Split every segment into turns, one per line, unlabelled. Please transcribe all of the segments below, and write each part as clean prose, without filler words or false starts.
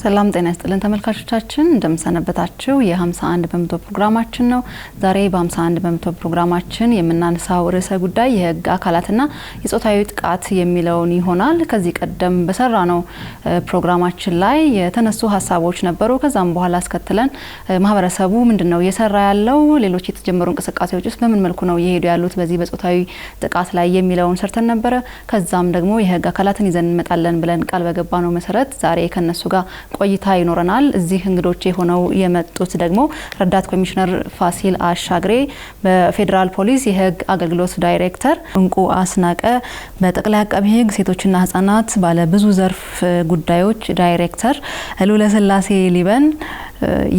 ሰላም ጤና ይስጥልን ተመልካቾቻችን እንደምሰነበታችሁ የ51 በመቶ ፕሮግራማችን ነው። ዛሬ በ51 በመቶ ፕሮግራማችን የምናነሳው ርዕሰ ጉዳይ የህግ አካላትና የጾታዊ ጥቃት የሚለውን ይሆናል። ከዚህ ቀደም በሰራነው ፕሮግራማችን ላይ የተነሱ ሀሳቦች ነበሩ። ከዛም በኋላ አስከትለን ማህበረሰቡ ምንድነው እየሰራ ያለው፣ ሌሎች የተጀመሩ እንቅስቃሴዎች ውስጥ በምን መልኩ ነው እየሄዱ ያሉት በዚህ በጾታዊ ጥቃት ላይ የሚለውን ሰርተን ነበረ። ከዛም ደግሞ የህግ አካላትን ይዘን እንመጣለን ብለን ቃል በገባነው መሰረት ዛሬ ከነሱ ጋር ቆይታ ይኖረናል። እዚህ እንግዶቼ ሆነው የመጡት ደግሞ ረዳት ኮሚሽነር ፋሲል አሻግሬ በፌደራል ፖሊስ የህግ አገልግሎት ዳይሬክተር፣ እንቁ አስናቀ በጠቅላይ አቃቤ ህግ ሴቶችና ህጻናት ባለ ብዙ ዘርፍ ጉዳዮች ዳይሬክተር፣ ሉለስላሴ ሊበን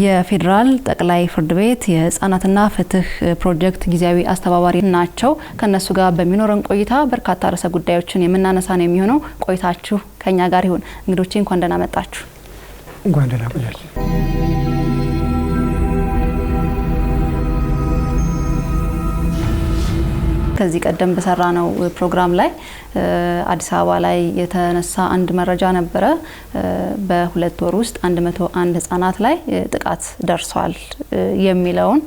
የፌደራል ጠቅላይ ፍርድ ቤት የህጻናትና ፍትህ ፕሮጀክት ጊዜያዊ አስተባባሪ ናቸው። ከነሱ ጋር በሚኖረን ቆይታ በርካታ ርዕሰ ጉዳዮችን የምናነሳ ነው የሚሆነው። ቆይታችሁ ከኛ ጋር ይሁን። እንግዶቼ እንኳን ደህና መጣችሁ።
እንኳን ደህና ቆያችሁ።
ከዚህ ቀደም በሰራነው ፕሮግራም ላይ አዲስ አበባ ላይ የተነሳ አንድ መረጃ ነበረ። በሁለት ወር ውስጥ 101 ህጻናት ላይ ጥቃት ደርሷል የሚለውን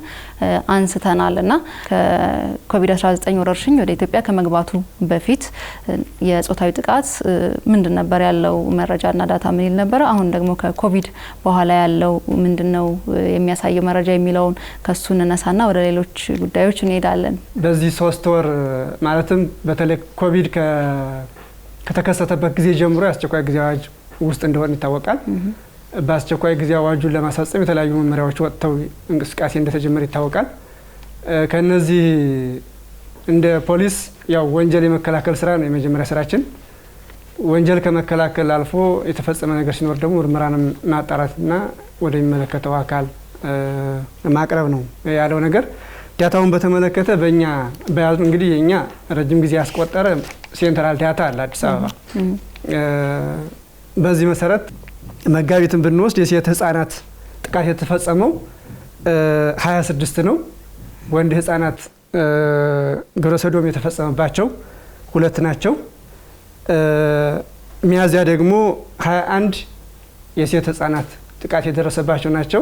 አንስተናልና ከኮቪድ-19 ወረርሽኝ ወደ ኢትዮጵያ ከመግባቱ በፊት የጾታዊ ጥቃት ምንድን ነበር ያለው መረጃና ዳታ ምን ይል ነበር? አሁን ደግሞ ከኮቪድ በኋላ ያለው ምንድነው የሚያሳየው መረጃ የሚለውን ከሱ እንነሳና ወደ ሌሎች ጉዳዮች እንሄዳለን።
በዚህ 3 ወር ማለትም በተለይ ኮቪድ ከተከሰተበት ጊዜ ጀምሮ የአስቸኳይ ጊዜ አዋጅ ውስጥ እንደሆነ ይታወቃል። በአስቸኳይ ጊዜ አዋጁን ለማሳጸም የተለያዩ መመሪያዎች ወጥተው እንቅስቃሴ እንደተጀመረ ይታወቃል። ከነዚህ እንደ ፖሊስ ያው ወንጀል የመከላከል ስራ ነው የመጀመሪያ ስራችን። ወንጀል ከመከላከል አልፎ የተፈጸመ ነገር ሲኖር ደግሞ ምርመራን ማጣራትና ወደሚመለከተው አካል ማቅረብ ነው ያለው ነገር። ዳታውን በተመለከተ በእኛ በያዙ እንግዲህ የኛ ረጅም ጊዜ ያስቆጠረ ሴንትራል ዳታ አለ አዲስ አበባ። በዚህ መሰረት መጋቢትን ብንወስድ የሴት ህጻናት ጥቃት የተፈጸመው 26 ነው። ወንድ ህጻናት ግብረ ሰዶም የተፈጸመባቸው 2 ናቸው። ሚያዝያ ደግሞ 21 የሴት ህጻናት ጥቃት የደረሰባቸው ናቸው።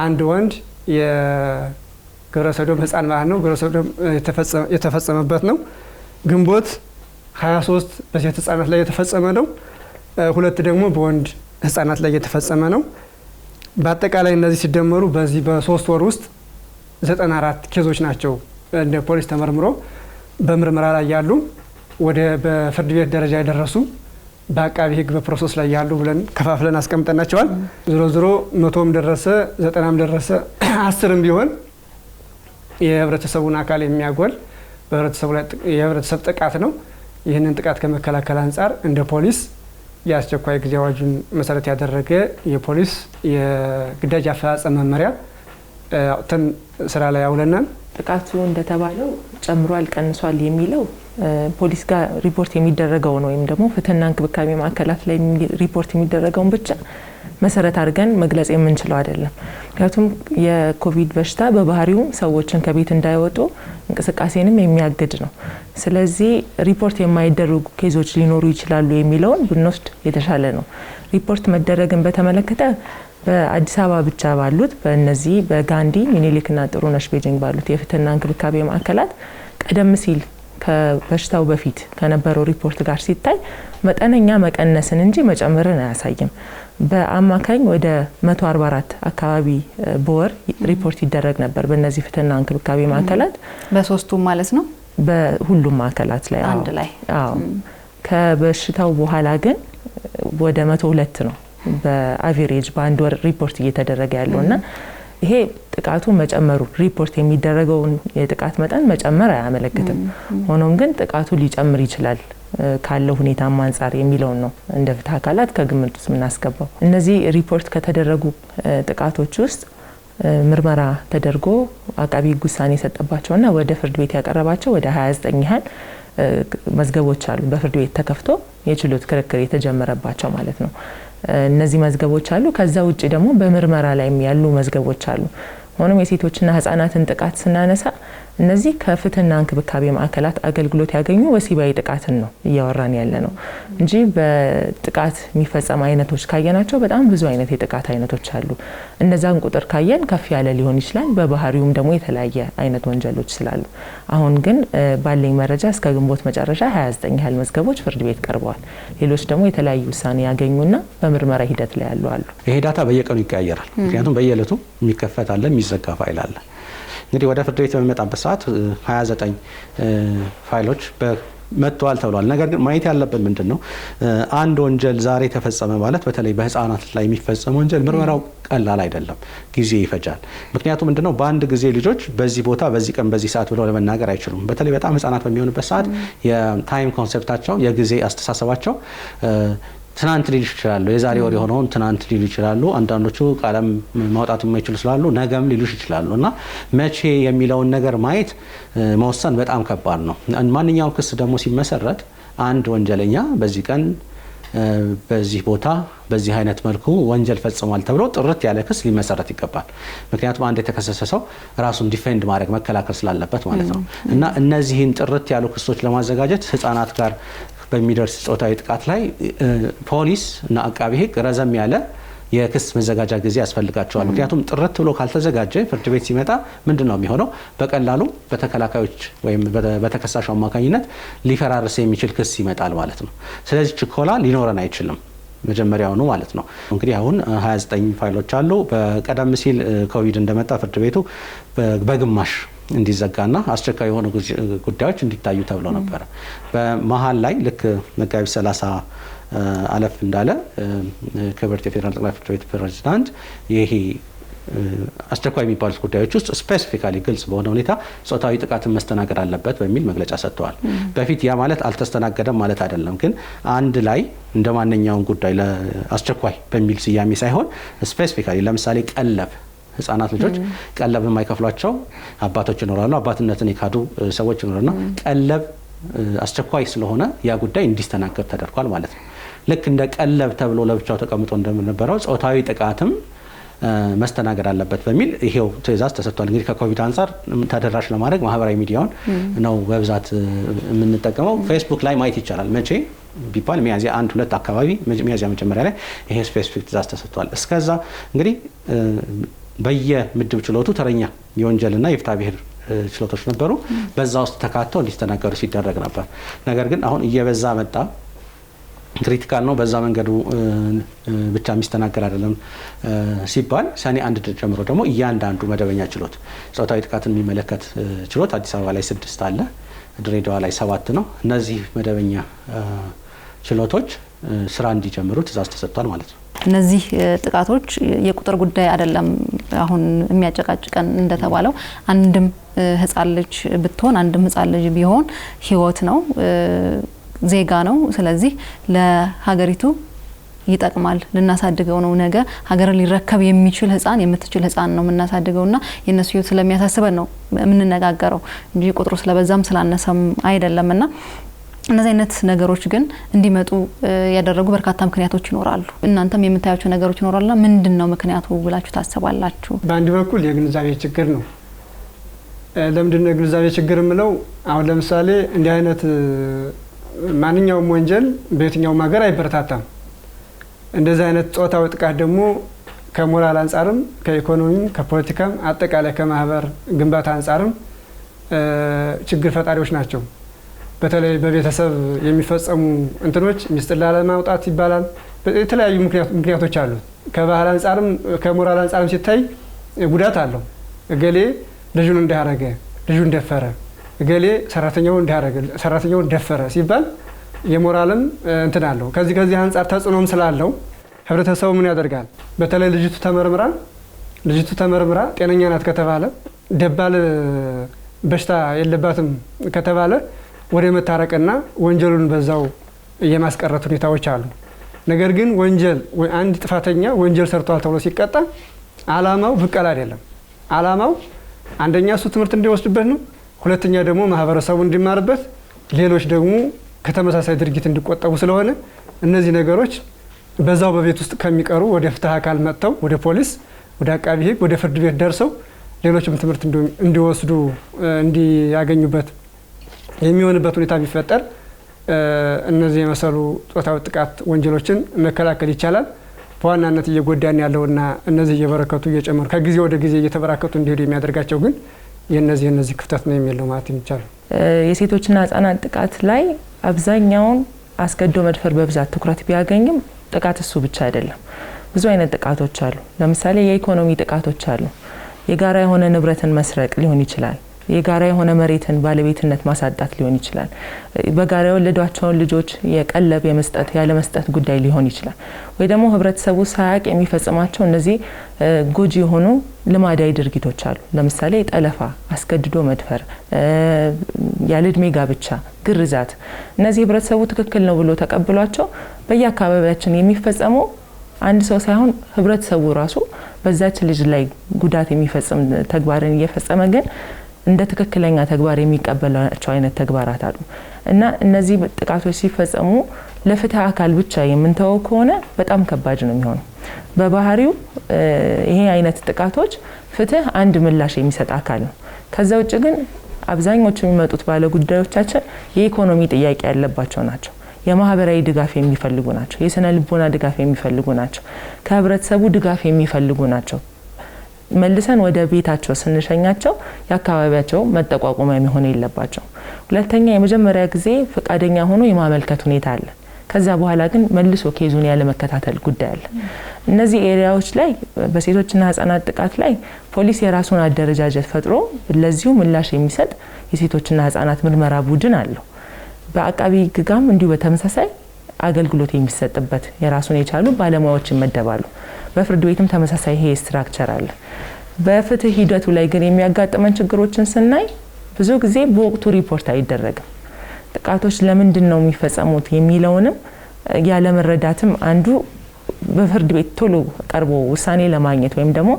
አንድ ወንድ የግብረ ሰዶም ህጻን ማለት ነው ግብረ ሰዶም የተፈጸመበት ነው። ግንቦት 23 በሴት ህጻናት ላይ የተፈጸመ ነው። 2 ደግሞ በወንድ ህጻናት ላይ የተፈጸመ ነው። በአጠቃላይ እነዚህ ሲደመሩ በዚህ በ3 ወር ውስጥ 94 ኬዞች ናቸው እንደ ፖሊስ ተመርምሮ በምርመራ ላይ ያሉ፣ ወደ በፍርድ ቤት ደረጃ የደረሱ፣ በአቃቢ ህግ በፕሮሰስ ላይ ያሉ ብለን ከፋፍለን አስቀምጠናቸዋል። ዞሮ ዞሮ 100ም ደረሰ 90ም ደረሰ 10ም ቢሆን የህብረተሰቡን አካል የሚያጎል የህብረተሰብ ጥቃት ነው። ይህንን ጥቃት ከመከላከል አንጻር እንደ ፖሊስ የአስቸኳይ ጊዜ አዋጁን መሰረት ያደረገ የፖሊስ የግዳጅ አፈጻጸም መመሪያ አውጥተን ስራ ላይ አውለናል።
ጥቃቱ እንደተባለው ጨምሯል ቀንሷል የሚለው ፖሊስ ጋር ሪፖርት የሚደረገው ነው ወይም ደግሞ ፍትህና እንክብካቤ ማዕከላት ላይ ሪፖርት የሚደረገውን ብቻ መሰረት አድርገን መግለጽ የምንችለው አይደለም። ምክንያቱም የኮቪድ በሽታ በባህሪው ሰዎችን ከቤት እንዳይወጡ እንቅስቃሴንም የሚያግድ ነው። ስለዚህ ሪፖርት የማይደረጉ ኬዞች ሊኖሩ ይችላሉ የሚለውን ብንወስድ የተሻለ ነው። ሪፖርት መደረግን በተመለከተ በአዲስ አበባ ብቻ ባሉት በእነዚህ በጋንዲ ሚኒሊክና ጥሩነሽ ቤጂንግ ባሉት የፍትህና እንክብካቤ ማዕከላት ቀደም ሲል ከበሽታው በፊት ከነበረው ሪፖርት ጋር ሲታይ መጠነኛ መቀነስን እንጂ መጨመርን አያሳይም። በአማካኝ ወደ 144 አካባቢ በወር ሪፖርት ይደረግ ነበር በእነዚህ ፍትህና እንክብካቤ ማዕከላት።
በሶስቱም ማለት ነው?
በሁሉም ማዕከላት ላይ
አንድ ላይ።
አዎ። ከበሽታው በኋላ ግን ወደ 102 ነው በአቨሬጅ በአንድ ወር ሪፖርት እየተደረገ ያለውና ይሄ ጥቃቱ መጨመሩ ሪፖርት የሚደረገውን የጥቃት መጠን መጨመር አያመለክትም። ሆኖም ግን ጥቃቱ ሊጨምር ይችላል ካለው ሁኔታ አንፃር የሚለውን ነው እንደ ፍትህ አካላት ከግምት ውስጥ የምናስገባው። እነዚህ ሪፖርት ከተደረጉ ጥቃቶች ውስጥ ምርመራ ተደርጎ አቃቢ ህግ ውሳኔ የሰጠባቸውና ወደ ፍርድ ቤት ያቀረባቸው ወደ 29 ያህል መዝገቦች አሉ። በፍርድ ቤት ተከፍቶ የችሎት ክርክር የተጀመረባቸው ማለት ነው። እነዚህ መዝገቦች አሉ። ከዛ ውጪ ደግሞ በምርመራ ላይ ያሉ መዝገቦች አሉ። ሆኖም የሴቶችና ህጻናትን ጥቃት ስናነሳ እነዚህ ከፍትህና እንክብካቤ ማዕከላት አገልግሎት ያገኙ ወሲባዊ ጥቃትን ነው እያወራን ያለ ነው እንጂ በጥቃት የሚፈጸም አይነቶች ካየናቸው በጣም ብዙ አይነት የጥቃት አይነቶች አሉ። እነዛን ቁጥር ካየን ከፍ ያለ ሊሆን ይችላል። በባህሪውም ደግሞ የተለያየ አይነት ወንጀሎች ስላሉ አሁን ግን ባለኝ መረጃ እስከ ግንቦት መጨረሻ 29 ያህል መዝገቦች ፍርድ ቤት ቀርበዋል። ሌሎች ደግሞ የተለያዩ ውሳኔ ያገኙና በምርመራ ሂደት ላይ ያሉ አሉ።
ይሄ ዳታ በየቀኑ ይቀያየራል። ምክንያቱም በየዕለቱ የሚከፈት አለ፣ የሚዘጋ ፋይል አለ። እንግዲህ ወደ ፍርድ ቤት በሚመጣበት ሰዓት 29 ፋይሎች መጥተዋል ተብሏል። ነገር ግን ማየት ያለብን ምንድነው አንድ ወንጀል ዛሬ ተፈጸመ ማለት በተለይ በህፃናት ላይ የሚፈጸም ወንጀል ምርመራው ቀላል አይደለም፣ ጊዜ ይፈጃል። ምክንያቱም ምንድነው በአንድ ጊዜ ልጆች በዚህ ቦታ በዚህ ቀን በዚህ ሰዓት ብለው ለመናገር አይችሉም። በተለይ በጣም ህፃናት በሚሆኑበት ሰዓት የታይም ኮንሴፕታቸው የጊዜ አስተሳሰባቸው ትናንት ሊሉ ይችላሉ። የዛሬ ወር የሆነውን ትናንት ሊሉ ይችላሉ። አንዳንዶቹ ቃለም ማውጣት የማይችሉ ስላሉ ነገም ሊሉ ይችላሉ እና መቼ የሚለውን ነገር ማየት መወሰን በጣም ከባድ ነው። ማንኛውም ክስ ደግሞ ሲመሰረት አንድ ወንጀለኛ በዚህ ቀን በዚህ ቦታ በዚህ አይነት መልኩ ወንጀል ፈጽሟል ተብሎ ጥርት ያለ ክስ ሊመሰረት ይገባል። ምክንያቱም አንድ የተከሰሰ ሰው ራሱን ዲፌንድ ማድረግ መከላከል ስላለበት ማለት ነው እና እነዚህን ጥርት ያሉ ክሶች ለማዘጋጀት ህፃናት ጋር በሚደርስ ጾታዊ ጥቃት ላይ ፖሊስ እና አቃቢ ህግ ረዘም ያለ የክስ መዘጋጃ ጊዜ ያስፈልጋቸዋል። ምክንያቱም ጥርት ብሎ ካልተዘጋጀ ፍርድ ቤት ሲመጣ ምንድነው የሚሆነው? በቀላሉ በተከላካዮች ወይም በተከሳሹ አማካኝነት ሊፈራርስ የሚችል ክስ ይመጣል ማለት ነው። ስለዚህ ችኮላ ሊኖረን አይችልም መጀመሪያውኑ ማለት ነው። እንግዲህ አሁን 29 ፋይሎች አሉ። በቀደም ሲል ኮቪድ እንደመጣ ፍርድ ቤቱ በግማሽ እንዲዘጋና አስቸኳይ የሆኑ ጉዳዮች እንዲታዩ ተብሎ ነበር። በመሀል ላይ ልክ መጋቢት 30 አለፍ እንዳለ ክብርት የፌዴራል ጠቅላይ ፍርድ ቤት ፕሬዝዳንት ይሄ አስቸኳይ የሚባሉት ጉዳዮች ውስጥ ስፔሲፊካሊ ግልጽ በሆነ ሁኔታ ጾታዊ ጥቃትን መስተናገድ አለበት በሚል መግለጫ ሰጥተዋል። በፊት ያ ማለት አልተስተናገደም ማለት አይደለም፣ ግን አንድ ላይ እንደ ማንኛውም ጉዳይ ለአስቸኳይ በሚል ስያሜ ሳይሆን ስፔሲፊካሊ ለምሳሌ ቀለብ ህፃናት ልጆች ቀለብ የማይከፍሏቸው አባቶች ይኖራሉ፣ አባትነትን የካዱ ሰዎች ይኖራሉና ቀለብ አስቸኳይ ስለሆነ ያ ጉዳይ እንዲስተናገድ ተደርጓል ማለት ነው። ልክ እንደ ቀለብ ተብሎ ለብቻው ተቀምጦ እንደነበረው ጾታዊ ጥቃትም መስተናገድ አለበት በሚል ይሄው ትዕዛዝ ተሰጥቷል። እንግዲህ ከኮቪድ አንፃር ተደራሽ ለማድረግ ማህበራዊ ሚዲያውን ነው በብዛት የምንጠቀመው። ፌስቡክ ላይ ማየት ይቻላል። መቼ ቢባል ሚያዝያ 1-2 አካባቢ ሚያዝያ መጀመሪያ ላይ ይሄ ስፔሲፊክ ትዕዛዝ ተሰጥቷል። እስከዛ እንግዲህ በየምድብ ችሎቱ ተረኛ የወንጀልና የፍትሐ ብሔር ችሎቶች ነበሩ። በዛ ውስጥ ተካተው እንዲስተናገዱ ሲደረግ ነበር። ነገር ግን አሁን እየበዛ መጣ። ክሪቲካል ነው በዛ መንገዱ ብቻ የሚስተናገድ አይደለም ሲባል ሰኔ 1 ጀምሮ ደግሞ እያንዳንዱ መደበኛ ችሎት ጾታዊ ጥቃትን የሚመለከት ችሎት አዲስ አበባ ላይ 6 አለ፣ ድሬዳዋ ላይ 7 ነው። እነዚህ መደበኛ ችሎቶች ስራ እንዲጀምሩ ትዕዛዝ ተሰጥቷል ማለት ነው።
እነዚህ ጥቃቶች የቁጥር ጉዳይ አይደለም። አሁን የሚያጨቃጭቀን እንደተባለው አንድም ህፃን ልጅ ብትሆን አንድም ህፃን ልጅ ቢሆን ህይወት ነው፣ ዜጋ ነው። ስለዚህ ለሀገሪቱ ይጠቅማል፣ ልናሳድገው ነው። ነገ ሀገርን ሊረከብ የሚችል ህፃን የምትችል ህፃን ነው የምናሳድገውና የነሱ ህይወት ስለሚያሳስበን ነው የምንነጋገረው እንጂ ቁጥሩ ስለበዛም ስላነሰም አይደለምና እነዚህ አይነት ነገሮች ግን እንዲመጡ ያደረጉ በርካታ ምክንያቶች ይኖራሉ። እናንተም የምታያቸው ነገሮች ይኖራሉና ምንድነው ምክንያቱ ብላችሁ ታስባላችሁ?
በአንድ በኩል የግንዛቤ ችግር ነው። ለምንድነው የግንዛቤ ችግር ምለው? አሁን ለምሳሌ እንዲህ አይነት ማንኛውም ወንጀል በየትኛውም ሀገር አይበረታታም። እንደዚህ አይነት ጾታዊ ጥቃት ደግሞ ከሞራል አንፃርም ከኢኮኖሚም ከፖለቲካም አጠቃላይ ከማህበር ግንባታ አንፃርም ችግር ፈጣሪዎች ናቸው። በተለይ በቤተሰብ የሚፈጸሙ እንትኖች ሚስጥር ላለማውጣት ይባላል። የተለያዩ ምክንያቶች አሉ። ከባህል አንፃርም ከሞራል አንፃርም ሲታይ ጉዳት አለው። እገሌ ልጁን እንዳያረገ ልጁን ደፈረ፣ እገሌ ሰራተኛውን እንዳያረገ ሰራተኛውን ደፈረ ሲባል የሞራልም እንትን አለው። ከዚህ አንፃር ተጽዕኖም ስላለው ህብረተሰቡ ምን ያደርጋል? በተለይ ልጅቱ ተመርምራ ጤነኛ ናት ከተባለ ደባል በሽታ የለባትም ከተባለ ወደ መታረቅና ወንጀሉን በዛው የማስቀረት ሁኔታዎች አሉ። ነገር ግን አንድ ጥፋተኛ ወንጀል ሰርቷል ተብሎ ሲቀጣ አላማው ብቀል አይደለም። አላማው አንደኛ እሱ ትምህርት እንዲወስድበት ነው፣ ሁለተኛ ደግሞ ማህበረሰቡ እንዲማርበት፣ ሌሎች ደግሞ ከተመሳሳይ ድርጊት እንዲቆጠቡ ስለሆነ እነዚህ ነገሮች በዛው በቤት ውስጥ ከሚቀሩ ወደ ፍትህ አካል መጥተው ወደ ፖሊስ፣ ወደ አቃቢ ህግ፣ ወደ ፍርድ ቤት ደርሰው ሌሎችም ትምህርት እንዲወስዱ እንዲያገኙበት የሚሆንበት ሁኔታ ቢፈጠር እነዚህ የመሰሉ ጾታዊ ጥቃት ወንጀሎችን መከላከል ይቻላል። በዋናነት እየጎዳን ያለውና እነዚህ እየበረከቱ እየጨመሩ ከጊዜ ወደ ጊዜ እየተበራከቱ እንዲሄዱ የሚያደርጋቸው ግን የነዚህ ክፍተት ነው የሚለው ማለት ይቻላል።
የሴቶችና ህጻናት ጥቃት ላይ አብዛኛውን አስገድዶ መድፈር በብዛት ትኩረት ቢያገኝም ጥቃት እሱ ብቻ አይደለም። ብዙ አይነት ጥቃቶች አሉ። ለምሳሌ የኢኮኖሚ ጥቃቶች አሉ። የጋራ የሆነ ንብረትን መስረቅ ሊሆን ይችላል። የጋራ የሆነ መሬትን ባለቤትነት ማሳጣት ሊሆን ይችላል። በጋራ የወለዷቸውን ልጆች የቀለብ የመስጠት ያለ መስጠት ጉዳይ ሊሆን ይችላል። ወይ ደግሞ ህብረተሰቡ ሳያቅ የሚፈጽማቸው እነዚህ ጎጂ የሆኑ ልማዳዊ ድርጊቶች አሉ። ለምሳሌ ጠለፋ፣ አስገድዶ መድፈር፣ ያለ እድሜ ጋብቻ፣ ግርዛት። እነዚህ ህብረተሰቡ ትክክል ነው ብሎ ተቀብሏቸው በየአካባቢያችን የሚፈጸሙ አንድ ሰው ሳይሆን ህብረተሰቡ ራሱ በዛች ልጅ ላይ ጉዳት የሚፈጽም ተግባርን እየፈጸመ ግን እንደ ትክክለኛ ተግባር የሚቀበላቸው አይነት ተግባራት አሉ እና እነዚህ ጥቃቶች ሲፈጸሙ ለፍትህ አካል ብቻ የምንተወው ከሆነ በጣም ከባድ ነው የሚሆነው። በባህሪው ይሄ አይነት ጥቃቶች ፍትህ አንድ ምላሽ የሚሰጥ አካል ነው። ከዛ ውጭ ግን አብዛኞቹ የሚመጡት ባለ ጉዳዮቻችን የኢኮኖሚ ጥያቄ ያለባቸው ናቸው። የማህበራዊ ድጋፍ የሚፈልጉ ናቸው። የስነ ልቦና ድጋፍ የሚፈልጉ ናቸው። ከህብረተሰቡ ድጋፍ የሚፈልጉ ናቸው። መልሰን ወደ ቤታቸው ስንሸኛቸው የአካባቢያቸው መጠቋቆሚያ መሆን የለባቸው። ሁለተኛ የመጀመሪያ ጊዜ ፈቃደኛ ሆኖ የማመልከት ሁኔታ አለ። ከዛ በኋላ ግን መልሶ ኬዙን ያለ መከታተል ጉዳይ አለ። እነዚህ ኤሪያዎች ላይ በሴቶችና ህጻናት ጥቃት ላይ ፖሊስ የራሱን አደረጃጀት ፈጥሮ ለዚሁ ምላሽ የሚሰጥ የሴቶችና ህጻናት ምርመራ ቡድን አለው። በአቃቢ ህግም እንዲሁ በተመሳሳይ አገልግሎት የሚሰጥበት የራሱን የቻሉ ባለሙያዎች ይመደባሉ። በፍርድ ቤትም ተመሳሳይ ይሄ ስትራክቸር አለ። በፍትህ ሂደቱ ላይ ግን የሚያጋጥመን ችግሮችን ስናይ ብዙ ጊዜ በወቅቱ ሪፖርት አይደረግም። ጥቃቶች ለምንድን ነው የሚፈጸሙት የሚለውንም ያለ መረዳትም አንዱ በፍርድ ቤት ቶሎ ቀርቦ ውሳኔ ለማግኘት ወይም ደግሞ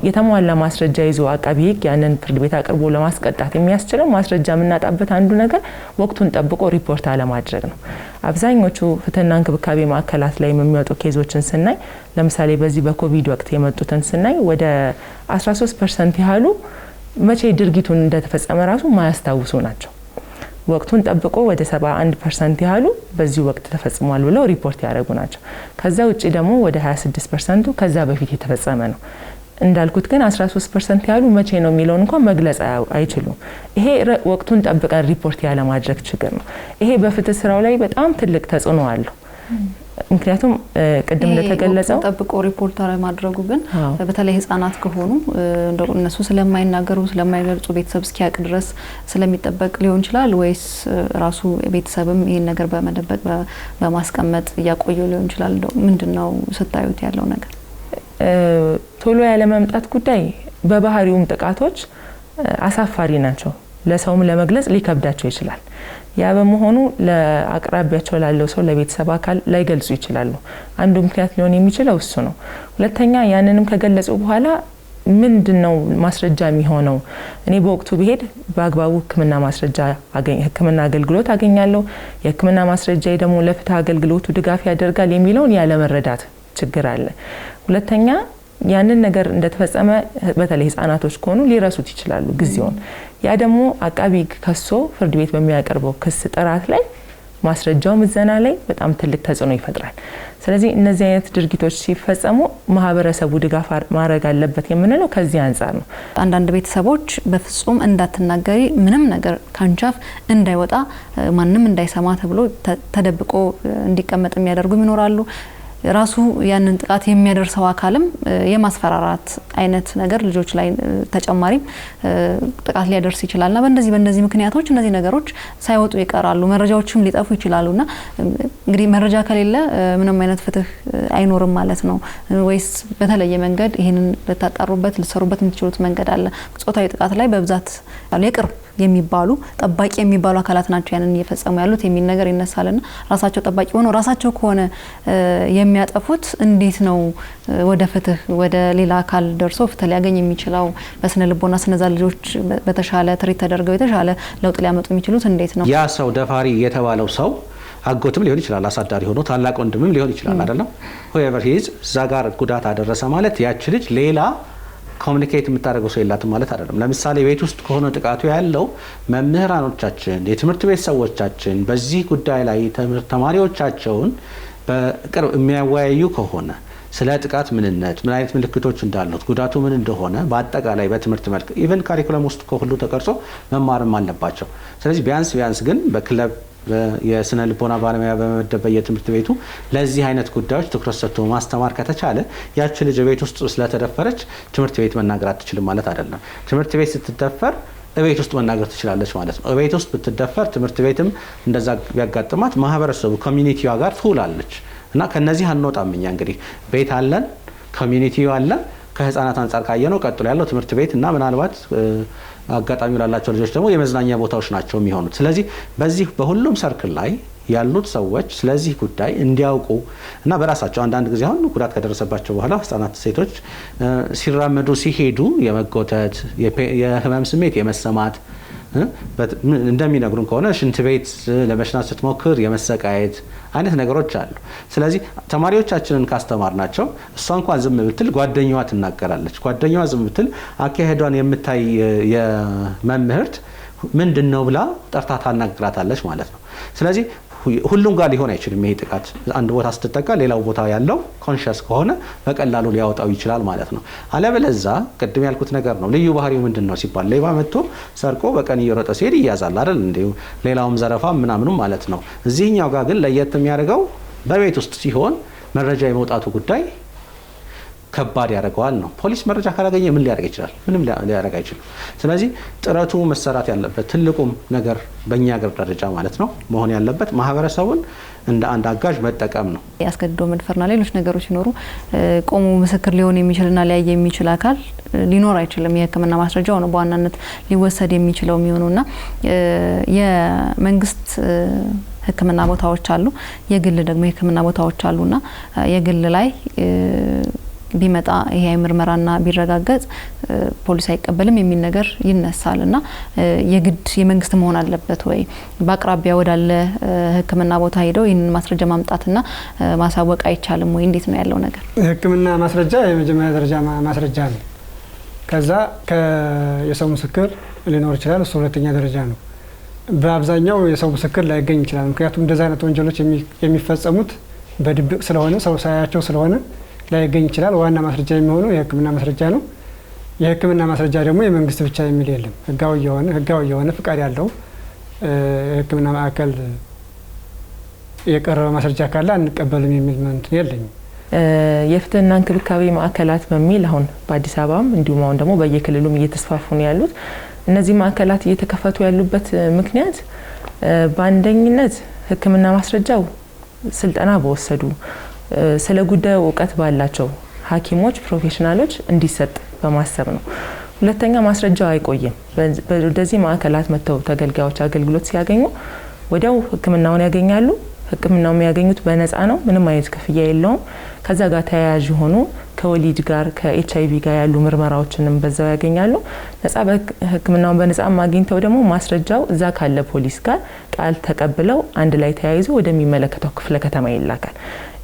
የተሟላ ማስረጃ ይዞ አቃቢ ህግ ያንን ፍርድ ቤት አቅርቦ ለማስቀጣት የሚያስችለው ማስረጃ የምናጣበት አንዱ ነገር ወቅቱን ጠብቆ ሪፖርት አለማድረግ ነው። አብዛኞቹ ፍትህና እንክብካቤ ማዕከላት ላይ የሚወጡ ኬዞችን ስናይ ለምሳሌ በዚህ በኮቪድ ወቅት የመጡትን ስናይ ወደ 13% ያህሉ መቼ ድርጊቱን እንደተፈጸመ ራሱ ማያስታውሱ ናቸው። ወቅቱን ጠብቆ ወደ 71% ያህሉ በዚህ ወቅት ተፈጽሟል ብለው ሪፖርት ያደረጉ ናቸው። ከዛ ውጪ ደግሞ ወደ 26% ከዛ በፊት የተፈጸመ ነው። እንዳልኩት ግን 13% ያህሉ መቼ ነው የሚለውን እንኳን መግለጽ አይችሉም። ይሄ ወቅቱን ጠብቀን ሪፖርት ያለ ማድረግ ችግር ነው። ይሄ በፍትህ ስራው ላይ በጣም ትልቅ ተጽዕኖ አለው። ምክንያቱም ቅድም እንደተገለጸው
ጠብቆ ሪፖርት ማድረጉ ግን በተለይ ህጻናት ከሆኑ እንደው እነሱ ስለማይናገሩ ስለማይገልጹ ቤተሰብ እስኪያቅ ድረስ ስለሚጠበቅ ሊሆን ይችላል ወይስ ራሱ ቤተሰብም ይሄን ነገር በመደበቅ በማስቀመጥ ያቆየው ሊሆን ይችላል? እንደው ምንድነው ስታዩት ያለው ነገር?
ቶሎ ያለ መምጣት ጉዳይ በባህሪውም ጥቃቶች አሳፋሪ ናቸው። ለሰውም ለመግለጽ ሊከብዳቸው ይችላል። ያ በመሆኑ ለአቅራቢያቸው ላለው ሰው ለቤተሰብ አካል ላይገልጹ ይችላሉ። አንዱ ምክንያት ሊሆን የሚችለው እሱ ነው። ሁለተኛ ያንንም ከገለጹ በኋላ ምንድነው ማስረጃ የሚሆነው? እኔ በወቅቱ ብሄድ በአግባቡ ህክምና ማስረጃ ህክምና አገልግሎት አገኛለሁ፣ የህክምና ማስረጃ ደግሞ ለፍትህ አገልግሎቱ ድጋፍ ያደርጋል የሚለውን ያለ መረዳት ችግር አለ። ሁለተኛ ያንን ነገር እንደተፈጸመ በተለይ ህጻናቶች ከሆኑ ሊረሱት ይችላሉ ጊዜውን። ያ ደግሞ አቃቢ ከሶ ፍርድ ቤት በሚያቀርበው ክስ ጥራት ላይ ማስረጃው ምዘና ላይ በጣም ትልቅ ተጽዕኖ ይፈጥራል። ስለዚህ እነዚህ አይነት ድርጊቶች ሲፈጸሙ ማህበረሰቡ ድጋፍ ማድረግ አለበት የምንለው ከዚህ አንፃር ነው።
አንዳንድ ቤተሰቦች በፍጹም እንዳትናገሪ ምንም ነገር ካንቻፍ እንዳይወጣ ማንንም እንዳይሰማ ተብሎ ተደብቆ እንዲቀመጥ የሚያደርጉ ይኖራሉ። ራሱ ያንን ጥቃት የሚያደርሰው አካልም የማስፈራራት አይነት ነገር ልጆች ላይ ተጨማሪ ጥቃት ሊያደርስ ይችላልና በእንደዚህ ምክንያቶች እነዚህ ነገሮች ሳይወጡ ይቀራሉ፣ መረጃዎችም ሊጠፉ ይችላሉና እንግዲህ መረጃ ከሌለ ምንም አይነት ፍትህ አይኖርም ማለት ነው። ወይስ በተለየ መንገድ ይሄንን ልታጣሩበት ልትሰሩበት የምትችሉት መንገድ አለ? ጾታዊ ጥቃት ላይ በብዛት የቅርብ የሚባሉ ጠባቂ የሚባሉ አካላት ናቸው ያንን እየፈጸሙ ያሉት የሚል ነገር ይነሳልና ራሳቸው ጠባቂ ሆነው ራሳቸው ከሆነ የሚያጠፉት እንዴት ነው ወደ ፍትህ ወደ ሌላ አካል ደርሶ ፍትህ ሊያገኝ የሚችለው? በስነ ልቦና ስነዛ ልጆች በተሻለ ትሪት ተደርገው የተሻለ ለውጥ ሊያመጡ የሚችሉት እንዴት ነው?
ያ ሰው ደፋሪ የተባለው ሰው አጎትም ሊሆን ይችላል፣ አሳዳሪ ሆኖ ታላቅ ወንድምም ሊሆን ይችላል አይደለም? whoever he is እዛ ጋር ጉዳት አደረሰ ማለት ያቺ ልጅ ሌላ ኮሚኒኬት የምታደርገው ሰው የላትም ማለት አይደለም። ለምሳሌ ቤት ውስጥ ከሆነ ጥቃቱ ያለው መምህራኖቻችን፣ የትምህርት ቤት ሰዎቻችን በዚህ ጉዳይ ላይ ተማሪዎቻቸውን በቅርብ የሚያወያዩ ከሆነ ስለ ጥቃት ምንነት፣ ምን አይነት ምልክቶች እንዳሉት፣ ጉዳቱ ምን እንደሆነ በአጠቃላይ በትምህርት መልክ ኢቨን ካሪኩለም ውስጥ ከሁሉ ተቀርጾ መማርም አለባቸው። ስለዚህ ቢያንስ ግን በክለብ የስነ ልቦና ባለሙያ በመመደብ የትምህርት ቤቱ ለዚህ አይነት ጉዳዮች ትኩረት ሰጥቶ ማስተማር ከተቻለ ያቺ ልጅ ቤት ውስጥ ስለተደፈረች ትምህርት ቤት መናገር አትችልም ማለት አይደለም። ትምህርት ቤት ስትደፈር ቤት ውስጥ መናገር ትችላለች ማለት ነው። ቤት ውስጥ ብትደፈር ትምህርት ቤትም እንደዛ ቢያጋጥማት ማህበረሰቡ ኮሚኒቲዋ ጋር ትውላለች እና ከነዚህ አንወጣም። እኛ እንግዲህ ቤት አለን፣ ኮሚኒቲው አለ። ከህፃናት አንጻር ካየነው ቀጥሎ ያለው ትምህርት ቤት እና ምናልባት አጋጣሚው ላላቸው ልጆች ደግሞ የመዝናኛ ቦታዎች ናቸው የሚሆኑት። ስለዚህ በዚህ በሁሉም ሰርክል ላይ ያሉት ሰዎች ስለዚህ ጉዳይ እንዲያውቁ እና በራሳቸው አንዳንድ ጊዜ አሁን ጉዳት ከደረሰባቸው በኋላ ህፃናት፣ ሴቶች ሲራመዱ ሲሄዱ የመጎተት የህመም ስሜት የመሰማት እንደሚነግሩን ከሆነ ሽንት ቤት ለመሽናት ስትሞክር የመሰቃየት አይነት ነገሮች አሉ። ስለዚህ ተማሪዎቻችንን ካስተማርናቸው እሷ እንኳን ዝም ብትል ጓደኛዋ ትናገራለች። ጓደኛዋ ዝም ብትል አካሄዷን የምታይ የመምህርት ምንድነው ብላ ጠርታ ታናግራታለች ማለት ነው። ስለዚህ ሁሉም ጋር ሊሆን አይችልም። ይሄ ጥቃት አንድ ቦታ ስትጠቃ ሌላው ቦታ ያለው ኮንሺየስ ከሆነ በቀላሉ ሊያወጣው ይችላል ማለት ነው። አለበለዛ ቅድም ያልኩት ነገር ነው። ልዩ ባህሪው ምንድነው ሲባል ሌባ መጥቶ ሰርቆ በቀን እየሮጠ ሲሄድ ይያዛል አይደል እንዴ? ሌላውም ዘረፋ ምናምኑም ማለት ነው። እዚህኛው ጋር ግን ለየት የሚያደርገው በቤት ውስጥ ሲሆን መረጃ የመውጣቱ ጉዳይ ከባድ ያደርገዋል ነው። ፖሊስ መረጃ ካላገኘ ምን ሊያደርግ ይችላል? ምንም ሊያደርግ አይችልም። ስለዚህ ጥረቱ መሰራት ያለበት ትልቁም ነገር በእኛ ሀገር ደረጃ ማለት ነው መሆን ያለበት ማህበረሰቡን እንደ አንድ አጋዥ መጠቀም ነው።
ያስገድዶ መድፈርና ሌሎች ነገሮች ሲኖሩ ቆሞ ምስክር ሊሆን የሚችልና ሊያይ የሚችል አካል ሊኖር አይችልም። የሕክምና ማስረጃው ነው በዋናነት ሊወሰድ የሚችለው የሚሆኑና የመንግስት ሕክምና ቦታዎች አሉ፣ የግል ደግሞ የሕክምና ቦታዎች አሉና የግል ላይ ቢመጣ ይሄ ምርመራና ቢረጋገጥ ፖሊስ አይቀበልም የሚል ነገር ይነሳልና የግድ የመንግስት መሆን አለበት ወይ? በአቅራቢያ ወዳለ ሕክምና ቦታ ሄደው ይህንን ማስረጃ ማምጣትና ማሳወቅ አይቻልም ወይ? እንዴት ነው ያለው ነገር?
ሕክምና ማስረጃ የመጀመሪያ ደረጃ ማስረጃ ነው። ከዛ የሰው ምስክር ሊኖር ይችላል፣ እሱ ሁለተኛ ደረጃ ነው። በአብዛኛው የሰው ምስክር ላይገኝ ይችላል። ምክንያቱም እንደዚህ አይነት ወንጀሎች የሚፈጸሙት በድብቅ ስለሆነ ሰው ሳያቸው ስለሆነ ላይገኝ ይችላል። ዋና ማስረጃ የሚሆነው የሕክምና ማስረጃ ነው። የሕክምና ማስረጃ ደግሞ የመንግስት ብቻ የሚል የለም። ህጋዊ የሆነ ፍቃድ ያለው የሕክምና ማዕከል የቀረበ ማስረጃ ካለ አንቀበልም የሚል እንትን የለኝም።
የፍትህና እንክብካቤ ማዕከላት በሚል አሁን በአዲስ አበባም እንዲሁም አሁን ደግሞ በየክልሉም እየተስፋፉ ነው ያሉት። እነዚህ ማዕከላት እየተከፈቱ ያሉበት ምክንያት በአንደኝነት ሕክምና ማስረጃው ስልጠና በወሰዱ ስለ ጉዳዩ እውቀት ባላቸው ሐኪሞች ፕሮፌሽናሎች እንዲሰጥ በማሰብ ነው። ሁለተኛ ማስረጃው አይቆይም። ወደዚህ ማዕከላት መጥተው ተገልጋዮች አገልግሎት ሲያገኙ ወዲያው ሕክምናውን ያገኛሉ። ሕክምናው የሚያገኙት በነፃ ነው፣ ምንም አይነት ክፍያ የለውም። ከዛ ጋር ተያያዥ ሆኑ ከወሊድ ጋር ከኤችአይቪ ጋር ያሉ ምርመራዎችንም በዛው ያገኛሉ። ነፃ ሕክምናውን በነፃ ማግኝተው ደግሞ ማስረጃው እዛ ካለ ፖሊስ ጋር ቃል ተቀብለው አንድ ላይ ተያይዞ ወደሚመለከተው ክፍለ ከተማ ይላካል።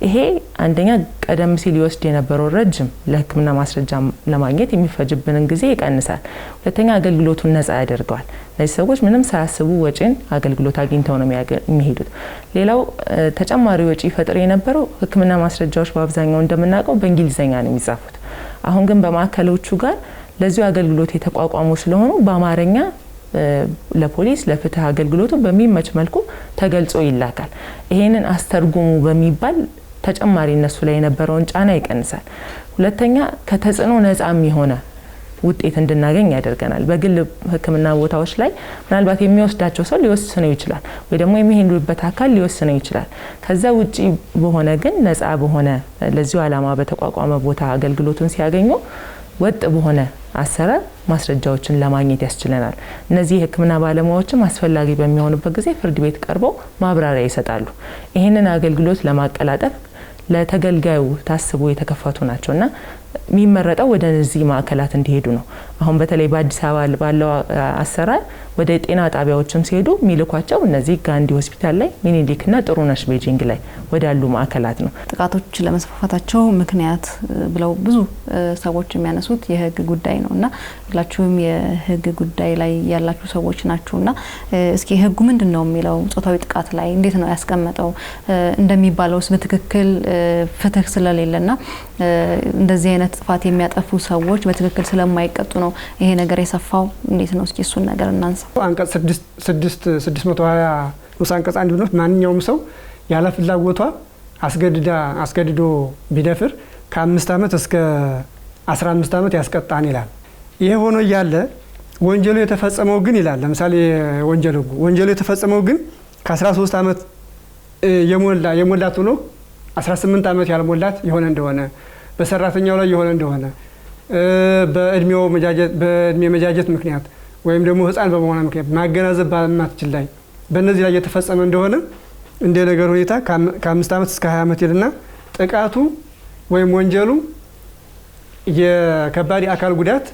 ይሄ አንደኛ ቀደም ሲል ይወስድ የነበረው ረጅም ለሕክምና ማስረጃ ለማግኘት የሚፈጅብንን ጊዜ ይቀንሳል። ሁለተኛ አገልግሎቱን ነፃ ያደርገዋል። እነዚህ ሰዎች ምንም ሳያስቡ ወጪን አገልግሎት አግኝተው ነው የሚሄዱት። ሌላው ተጨማሪ ወጪ ፈጥሮ የነበረው ሕክምና ማስረጃዎች በአብዛኛው እንደምናውቀው በእንግሊዝኛ ነው የሚጻፉት። አሁን ግን በማዕከሎቹ ጋር ለዚሁ አገልግሎት የተቋቋሙ ስለሆኑ በአማርኛ ለፖሊስ ለፍትህ አገልግሎቱ በሚመች መልኩ ተገልጾ ይላካል። ይሄንን አስተርጉሙ በሚባል ተጨማሪ እነሱ ላይ የነበረውን ጫና ይቀንሳል። ሁለተኛ ከተጽዕኖ ነፃም የሆነ ውጤት እንድናገኝ ያደርገናል። በግል ሕክምና ቦታዎች ላይ ምናልባት የሚወስዳቸው ሰው ሊወስነው ይችላል ወይ ደግሞ የሚሄዱበት አካል ሊወስነው ይችላል። ከዛ ውጪ በሆነ ግን ነፃ በሆነ ለዚሁ ዓላማ በተቋቋመ ቦታ አገልግሎቱን ሲያገኙ ወጥ በሆነ አሰራር ማስረጃዎችን ለማግኘት ያስችለናል። እነዚህ የሕክምና ባለሙያዎችም አስፈላጊ በሚሆኑበት ጊዜ ፍርድ ቤት ቀርበው ማብራሪያ ይሰጣሉ። ይህንን አገልግሎት ለማቀላጠፍ ለተገልጋዩ ታስቦ የተከፈቱ ናቸውና የሚመረጠው ወደ እነዚህ ማዕከላት እንዲሄዱ ነው። አሁን በተለይ በአዲስ አበባ ባለው አሰራር ወደ ጤና ጣቢያዎችም ሲሄዱ የሚልኳቸው እነዚህ ጋንዲ ሆስፒታል ላይ፣ ሚኒሊክና ጥሩነሽ ቤጂንግ ላይ ወዳሉ ማዕከላት ነው።
ጥቃቶች ለመስፋፋታቸው ምክንያት ብለው ብዙ ሰዎች የሚያነሱት የህግ ጉዳይ ነውና ሁላችሁም የህግ ጉዳይ ላይ ያላችሁ ሰዎች ናችሁና እስኪ ህጉ ምንድነው የሚለው ጾታዊ ጥቃት ላይ እንዴት ነው ያስቀመጠው? እንደሚባለውስ በትክክል ፍትህ ስለሌለና እንደዚህ አይነት ጥፋት የሚያጠፉ ሰዎች በትክክል ስለማይቀጡ ነው ይሄ ነገር የሰፋው? እንዴት ነው እስኪ እሱን ነገር እናንሳ።
አንቀጽ 620 ንዑስ አንቀጽ 1 ብሎ ማንኛውም ሰው ያለ ፍላጎቷ አስገድዶ ቢደፍር ከ5 ዓመት እስከ 15 ዓመት ያስቀጣን ይላል። ይሄ ሆኖ እያለ ወንጀሉ የተፈጸመው ግን ይላል ለምሳሌ ወንጀሉ የተፈጸመው ግን ከ13 ዓመት የሞላት ሆኖ 18 ዓመት ያልሞላት የሆነ እንደሆነ በሰራተኛው ላይ የሆነ እንደሆነ በእድሜ መጃጀት ምክንያት ወይም ደግሞ ህፃን በመሆኗ ምክንያት ማገናዘብ ባለማትችል ላይ በእነዚህ ላይ የተፈጸመ እንደሆነ እንደ ነገር ሁኔታ ከ5 ዓመት እስከ 20 ዓመት ይልና ጥቃቱ ወይም ወንጀሉ የከባድ አካል ጉዳት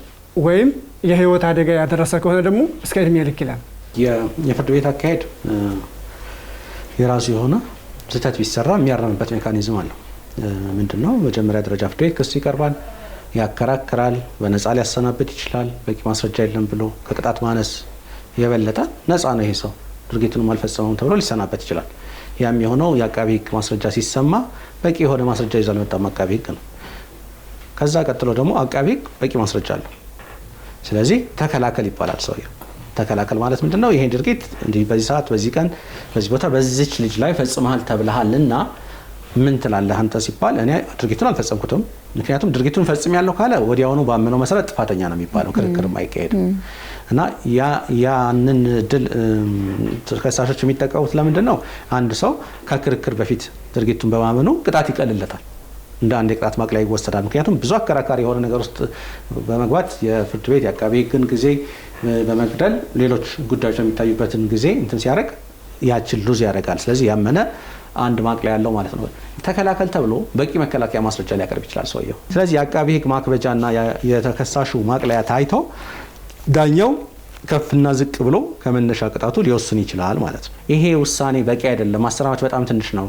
ወይም የህይወት አደጋ ያደረሰ ከሆነ ደግሞ እስከ እድሜ ልክ ይላል።
የፍርድ ቤት አካሄድ የራሱ የሆነ ስህተት ቢሰራ የሚያረምበት ሜካኒዝም አለው። ምንድነው? መጀመሪያ ደረጃ ፍርድ ቤት ክስ ይቀርባል፣ ያከራክራል፣ በነፃ ሊያሰናብት ይችላል። በቂ ማስረጃ የለም ብሎ ከቅጣት ማነስ የበለጠ ነፃ ነው ይሄ ሰው ድርጊቱን አልፈጸመም ተብሎ ሊሰናበት ይችላል። ያም የሆነው የአቃቢ ህግ ማስረጃ ሲሰማ በቂ የሆነ ማስረጃ ይዞ አልመጣም አቃቢ ህግ ነው። ከዛ ቀጥሎ ደግሞ አቃቢ ህግ በቂ ማስረጃ አለው። ስለዚህ ተከላከል ይባላል። ሰውየው ተከላከል ማለት ምንድነው? ይሄን ድርጊት እንዲህ በዚህ ሰዓት በዚህ ቀን በዚህ ቦታ በዚች ልጅ ላይ ፈጽመሃል ተብለሃልና ምን ትላለህ አንተ ሲባል እኔ ድርጊቱን አልፈጸምኩትም፣ ምክንያቱም ድርጊቱን ፈጽሜያለሁ ካለ ወዲያውኑ ባመነው መሰረት ጥፋተኛ ነው የሚባለው፣ ክርክር ማይካሄድ እና ያንን ድል ተከሳሾች የሚጠቀሙት ለምንድነው? አንድ ሰው ከክርክር በፊት ድርጊቱን በማመኑ ቅጣት ይቀልለታል፣ እንደ አንድ የቅጣት ማቅለያ ይወሰዳል። ምክንያቱም ብዙ አከራካሪ የሆነ ነገር ውስጥ በመግባት የፍርድ ቤት የአቃቢ ህግን ጊዜ በመግደል ሌሎች ጉዳዮች የሚታዩበትን ጊዜ እንትን ሲያደርግ ያችን ሉዝ ያደርጋል። ስለዚህ ያመነ አንድ ማቅለያ ያለው ማለት ነው። ተከላከል ተብሎ በቂ መከላከያ ማስረጃ ሊያቀርብ ይችላል ሰውየው። ስለዚህ የአቃቢ ህግ ማክበጃና የተከሳሹ ማቅለያ ታይቶ ዳኛው ከፍና ዝቅ ብሎ ከመነሻ ቅጣቱ ሊወስን ይችላል ማለት ነው። ይሄ ውሳኔ በቂ አይደለም፣ 10 ዓመት በጣም ትንሽ ነው፣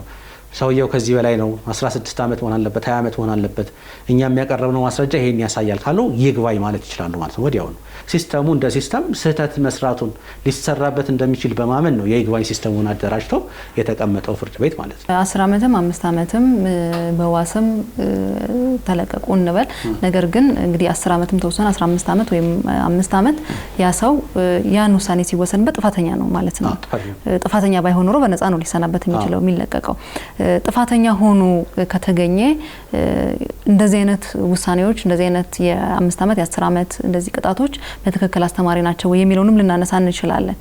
ሰውየው ከዚህ በላይ ነው፣ 16 ዓመት መሆን አለበት፣ 20 ዓመት መሆን አለበት፣ እኛ የሚያቀርብነው ማስረጃ ይሄን ያሳያል ካሉ ይግባኝ ማለት ይችላሉ ማለት ነው። ወዲያው ነው ሲስተሙ እንደ ሲስተም ስህተት መስራቱን ሊሰራበት እንደሚችል በማመን ነው የይግባኝ ሲስተሙን አደራጅቶ የተቀመጠው ፍርድ ቤት ማለት ነው።
10 ዓመትም 5 ዓመትም በዋስም ተለቀቁ እንበል። ነገር ግን እንግዲህ 10 ዓመትም ተወሰነ 15 ዓመት ወይም 5 ዓመት ያ ሰው ያን ውሳኔ ሲወሰንበት ጥፋተኛ ነው ማለት ነው። ጥፋተኛ ባይሆን ኖሮ በነፃ ነው ሊሰናበት የሚችለው የሚለቀቀው። ጥፋተኛ ሆኖ ከተገኘ እንደዚህ አይነት ውሳኔዎች እንደዚህ አይነት የ5 ዓመት የ10 ዓመት እንደዚህ ቅጣቶች በትክክል አስተማሪ ናቸው ወይ የሚለውንም ልናነሳ እንችላለን።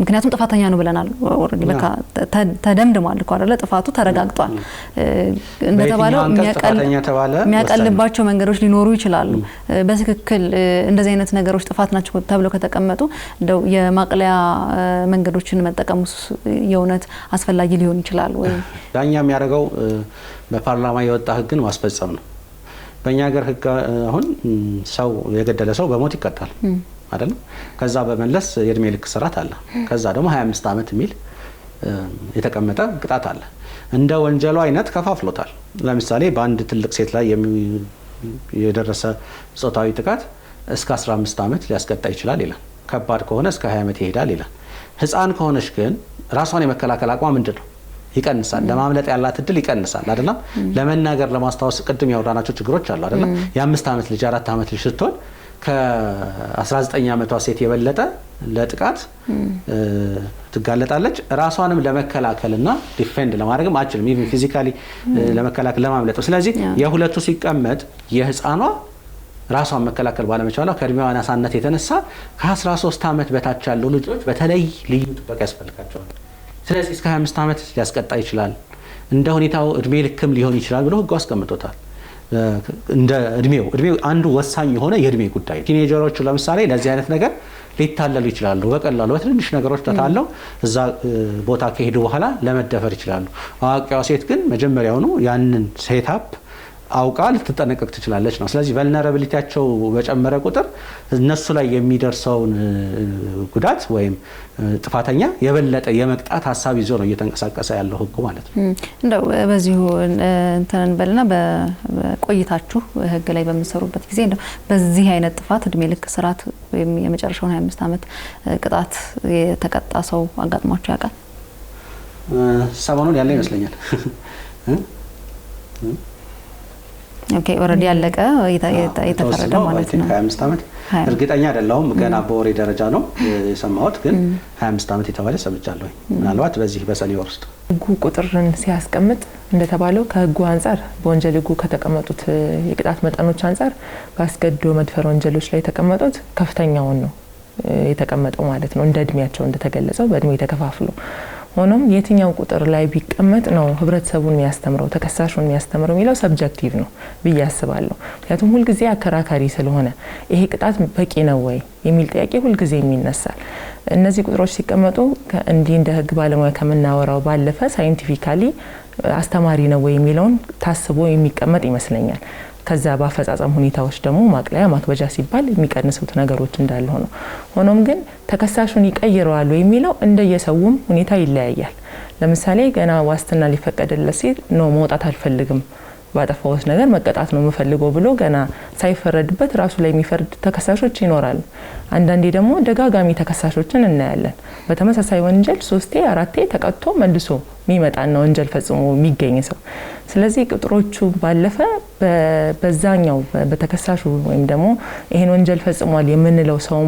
ምክንያቱም ጥፋተኛ ነው ብለናል፣ ኦሬዲ በቃ ተደምድሟል እኮ አይደለ? ጥፋቱ ተረጋግጧል። እንደተባለው የሚያቀልባቸው መንገዶች ሊኖሩ ይችላሉ። በትክክል እንደዚህ አይነት ነገሮች ጥፋት ናቸው ተብለው ከተቀመጡ እንደው የማቅለያ መንገዶችን መጠቀሙስ የእውነት አስፈላጊ ሊሆን ይችላል ወይ?
ዳኛ የሚያደርገው በፓርላማ የወጣ ህግን ማስፈጸም ነው። በእኛ ሀገር ህግ አሁን ሰው የገደለ ሰው በሞት ይቀጣል አይደል? ከዛ በመለስ የእድሜ ልክ እስራት አለ። ከዛ ደግሞ 25 ዓመት የሚል የተቀመጠ ቅጣት አለ። እንደ ወንጀሉ አይነት ከፋፍሎታል። ለምሳሌ በአንድ ትልቅ ሴት ላይ የደረሰ ጾታዊ ጥቃት እስከ 15 ዓመት ሊያስቀጣ ይችላል ይላል። ከባድ ከሆነ እስከ 20 ዓመት ይሄዳል ይላል። ህፃን ከሆነች ግን ራሷን የመከላከል አቋም ምንድነው? ይቀንሳል። ለማምለጥ ያላት እድል ይቀንሳል አይደለም? ለመናገር ለማስታወስ ቅድም ያወራናቸው ችግሮች አሉ አይደለም? የ5 ዓመት ልጅ 4 ዓመት ልጅ ስትሆን ከ19 ዓመቷ ሴት የበለጠ ለጥቃት ትጋለጣለች። ራሷንም ለመከላከልና ዲፌንድ ለማድረግም አችልም፣ ኢቭን ፊዚካሊ ለመከላከል ለማምለጥ። ስለዚህ የሁለቱ ሲቀመጥ የህፃኗ ራሷን መከላከል ባለመቻሏ ከእድሜዋ አናሳነት የተነሳ ከ13 ዓመት በታች ያሉ ልጆች በተለይ ልዩ ጥበቃ ያስፈልጋቸዋል። ስለዚህ እስከ 25 ዓመት ሊያስቀጣ ይችላል። እንደ ሁኔታው እድሜ ልክም ሊሆን ይችላል ብሎ ህጉ አስቀምጦታል። እንደ እድሜው አንዱ ወሳኝ የሆነ የእድሜ ጉዳይ። ቲኔጀሮቹ ለምሳሌ ለዚህ አይነት ነገር ሊታለሉ ይችላሉ። በቀላሉ በትንሽ ነገሮች ተታለው እዛ ቦታ ከሄዱ በኋላ ለመደፈር ይችላሉ። አዋቂዋ ሴት ግን መጀመሪያውኑ ያንን ሴታፕ አውቃ ልትጠነቀቅ ትችላለች ነው። ስለዚህ ቨልነራቢሊቲያቸው በጨመረ ቁጥር እነሱ ላይ የሚደርሰውን ጉዳት ወይም ጥፋተኛ የበለጠ የመቅጣት ሀሳብ ይዞ ነው እየተንቀሳቀሰ ያለው ህጉ ማለት ነው።
እንደው በዚሁ እንተን በልና በቆይታችሁ ህግ ላይ በሚሰሩበት ጊዜ እንደው በዚህ አይነት ጥፋት እድሜ ልክ እስራት ወይም የመጨረሻውን 25 ዓመት ቅጣት የተቀጣ ሰው አጋጥሟችሁ ያውቃል?
ሰሞኑን ያለ ይመስለኛል።
ኦኬ ኦሬዲ ያለቀ የተፈረደ ማለት ነው።
25 ዓመት እርግጠኛ አይደለሁም፣ ገና በወሬ ደረጃ ነው የሰማሁት፣ ግን 25 ዓመት የተባለ ሰምቻለሁ። ምናልባት በዚህ በሰኔ ወር ውስጥ
ህጉ ቁጥርን ሲያስቀምጥ እንደተባለው ከህጉ አንፃር በወንጀል ህጉ ከተቀመጡት የቅጣት መጠኖች አንፃር በአስገድዶ መድፈር ወንጀሎች ላይ የተቀመጡት ከፍተኛውን ነው የተቀመጠው ማለት ነው። እንደ እድሜያቸው እንደተገለጸው በእድሜ ተከፋፍሎ ሆኖም የትኛው ቁጥር ላይ ቢቀመጥ ነው ህብረተሰቡን የሚያስተምረው ተከሳሹን የሚያስተምረው የሚለው ሰብጀክቲቭ ነው ብዬ አስባለሁ። ምክንያቱም ሁሉ ጊዜ አከራካሪ ስለሆነ ይሄ ቅጣት በቂ ነው ወይ የሚል ጥያቄ ሁሉ ጊዜ የሚነሳል። እነዚህ ቁጥሮች ሲቀመጡ እንዲህ እንደ ህግ ባለሙያ ከምናወራው ባለፈ ሳይንቲፊካሊ አስተማሪ ነው ወይ የሚለውን ታስቦ የሚቀመጥ ይመስለኛል። ከዛ በአፈጻጸም ሁኔታዎች ደግሞ ማቅለያ ማክበጃ ሲባል የሚቀንሱት ነገሮች እንዳለ ሆኖም ግን ተከሳሹን ይቀይረዋል የሚለው እንደየሰውም ሁኔታ ይለያያል። ለምሳሌ ገና ዋስትና ሊፈቀድለት ሲል ነው መውጣት አልፈልግም ባጠፋውት ነገር መቀጣት ነው የምፈልገው ብሎ ገና ሳይፈረድበት ራሱ ላይ የሚፈርድ ተከሳሾች ይኖራሉ። አንዳንዴ ደግሞ ደጋጋሚ ተከሳሾችን እናያለን። በተመሳሳይ ወንጀል 3 4 ተቀጥቶ መልሶ የሚመጣና ወንጀል ፈጽሞ የሚገኝ ሰው። ስለዚህ ቁጥሮቹ ባለፈ በዛኛው በተከሳሹ ወይም ደግሞ ይሄን ወንጀል ፈጽሟል የምንለው ሰው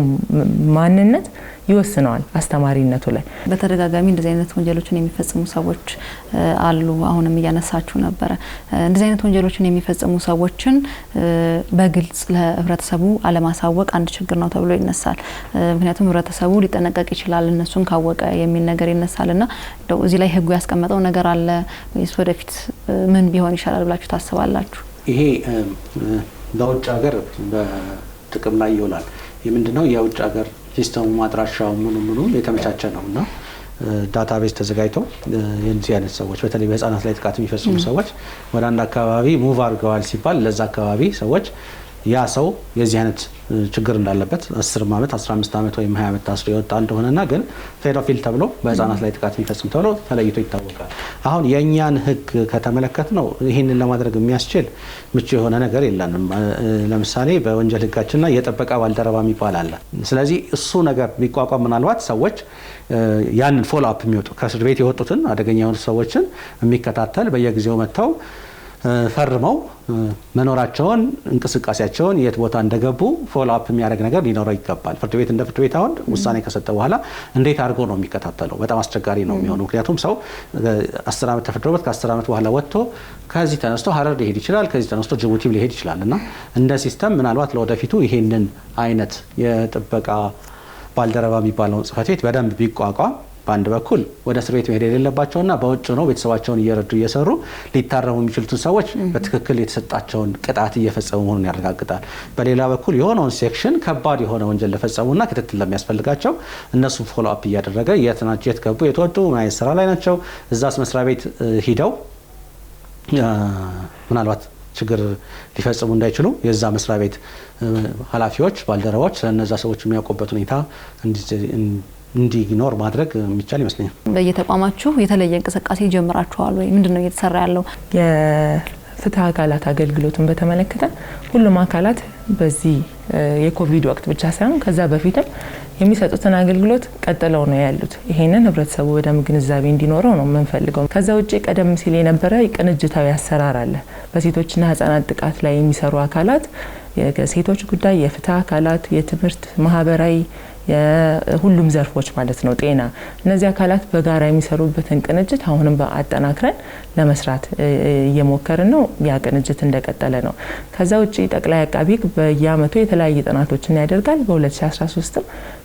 ማንነት ይወስነዋል አስተማሪነቱ ላይ። በተደጋጋሚ እንደዚህ አይነት ወንጀሎችን የሚፈጽሙ ሰዎች አሉ። አሁንም እያነሳችሁ ነበር። እንደዚህ አይነት ወንጀሎችን የሚፈጽሙ ሰዎችን በግልጽ ለህብረተሰቡ አለማሳወቅ አንድ ችግር ነው ተብሎ ይነሳል። ምክንያቱም ህብረተሰቡ ሊጠነቀቅ ይችላል እነሱን ካወቀ የሚል ነገር ይነሳልና እዚህ ላይ ህጉ ያስቀመጠው ነገር አለ ወይስ ወደፊት ምን ቢሆን ይሻላል ብላችሁ ታስባላችሁ?
ይሄ በውጭ ሀገር በጥቅም ላይ ይውላል። የምንድነው የውጭ ሀገር ሲስተሙ ማድራሻው ምኑ የተመቻቸ ነውና ዳታቤዝ ተዘጋጅቶ የዚህ አይነት ሰዎች በተለይ በህፃናት ላይ ጥቃት የሚፈጽሙ ሰዎች ወደ አንድ አካባቢ ሙቭ አድርገዋል ሲባል ለዛ አካባቢ ሰዎች ያ ሰው የዚህ አይነት ችግር እንዳለበት 10 ዓመት 15 ዓመት ወይም 20 ዓመት ታስሮ የወጣ እንደሆነና ግን ፔዶፊል ተብሎ በህፃናት ላይ ጥቃት የሚፈጽም ተብሎ ተለይቶ ይታወቃል። አሁን የኛን ህግ ከተመለከት ነው ይሄንን ለማድረግ የሚያስችል ምቹ የሆነ ነገር የለንም። ለምሳሌ በወንጀል ህጋችንና የጥበቃ ባልደረባ የሚባል አለ። ስለዚህ እሱ ነገር ቢቋቋም ምናልባት ሰዎች ያንን ፎሎ አፕ የሚወጡ ከእስር ቤት የወጡትን አደገኛ የሆኑ ሰዎችን የሚከታተል በየጊዜው መጥተው ፈርመው መኖራቸውን እንቅስቃሴያቸውን የት ቦታ እንደገቡ ፎሎ አፕ የሚያደርግ ነገር ሊኖረው ይገባል። ፍርድ ቤት እንደ ፍርድ ቤት አሁን ውሳኔ ከሰጠ በኋላ እንዴት አድርጎ ነው የሚከታተለው? በጣም አስቸጋሪ ነው የሚሆነው። ምክንያቱም ሰው 10 ዓመት ተፈርዶበት ከ10 ዓመት በኋላ ወጥቶ ከዚህ ተነስቶ ሀረር ሊሄድ ይችላል፣ ከዚህ ተነስቶ ጅቡቲ ሊሄድ ይችላል እና እንደ ሲስተም ምናልባት ለወደፊቱ ይሄንን አይነት የጥበቃ ባልደረባ የሚባለውን ጽሕፈት ቤት በደንብ ቢቋቋም በአንድ በኩል ወደ እስር ቤት መሄድ የሌለባቸውና በውጭ ነው ቤተሰባቸውን እየረዱ እየሰሩ ሊታረሙ የሚችሉትን ሰዎች በትክክል የተሰጣቸውን ቅጣት እየፈጸሙ መሆኑን ያረጋግጣል። በሌላ በኩል የሆነውን ሴክሽን ከባድ የሆነ ወንጀል ለፈጸሙና ክትትል ለሚያስፈልጋቸው እነሱን ፎሎ አፕ እያደረገ የት ናቸው፣ የት ገቡ፣ የት ወጡ፣ ምን አይነት ስራ ላይ ናቸው፣ እዛስ መስሪያ ቤት ሂደው ምናልባት ችግር ሊፈጽሙ እንዳይችሉ የዛ መስሪያ ቤት ኃላፊዎች ባልደረቦች ስለነዛ ሰዎች የሚያውቁበት ሁኔታ እንዲኖር ማድረግ የሚቻል ይመስለኛል። በየተቋማችሁ
የተለየ እንቅስቃሴ ጀምራችኋል ወይ? ምንድነው እየተሰራ ያለው?
የፍትህ አካላት አገልግሎትን በተመለከተ ሁሉም አካላት በዚህ የኮቪድ ወቅት ብቻ ሳይሆን ከዛ በፊትም የሚሰጡትን አገልግሎት ቀጥለው ነው ያሉት። ይሄንን ህብረተሰቡ በደንብ ግንዛቤ እንዲኖረው ነው የምንፈልገው። ከዛ ውጪ ቀደም ሲል የነበረ ቅንጅታዊ አሰራር አለ። በሴቶችና ህፃናት ጥቃት ላይ የሚሰሩ አካላት የሴቶች ጉዳይ፣ የፍትህ አካላት፣ የትምህርት፣ ማህበራዊ የሁሉም ዘርፎች ማለት ነው፣ ጤና፣ እነዚህ አካላት በጋራ የሚሰሩበትን ቅንጅት አሁንም በአጠናክረን ለመስራት እየሞከርን ነው። ያ ቅንጅት እንደቀጠለ ነው። ከዛ ውጪ ጠቅላይ አቃቢ በየአመቱ የተለያየ ጥናቶችን ያደርጋል። በ2013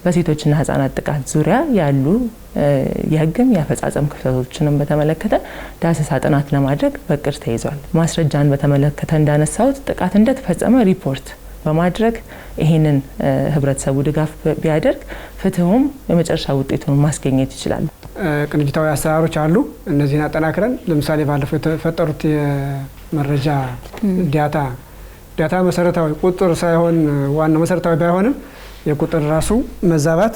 በሴቶችና ህፃናት ጥቃት ዙሪያ ያሉ የህግም የአፈጻጸም ክፍተቶችንም በተመለከተ ዳሰሳ ጥናት ለማድረግ በቅድ ተይዟል። ማስረጃን በተመለከተ እንዳነሳውት ጥቃት እንደተፈጸመ ሪፖርት በማድረግ ይሄንን ህብረተሰቡ ድጋፍ ቢያደርግ ፍትሁም የመጨረሻ ውጤቱን ማስገኘት ይችላል።
ቅንጅታዊ አሰራሮች አሉ። እነዚህን አጠናክረን ለምሳሌ ባለፈው የተፈጠሩት መረጃ ዳታ መሰረታዊ ቁጥር ሳይሆን ዋናው መሰረታዊ ባይሆንም የቁጥር ራሱ መዛባት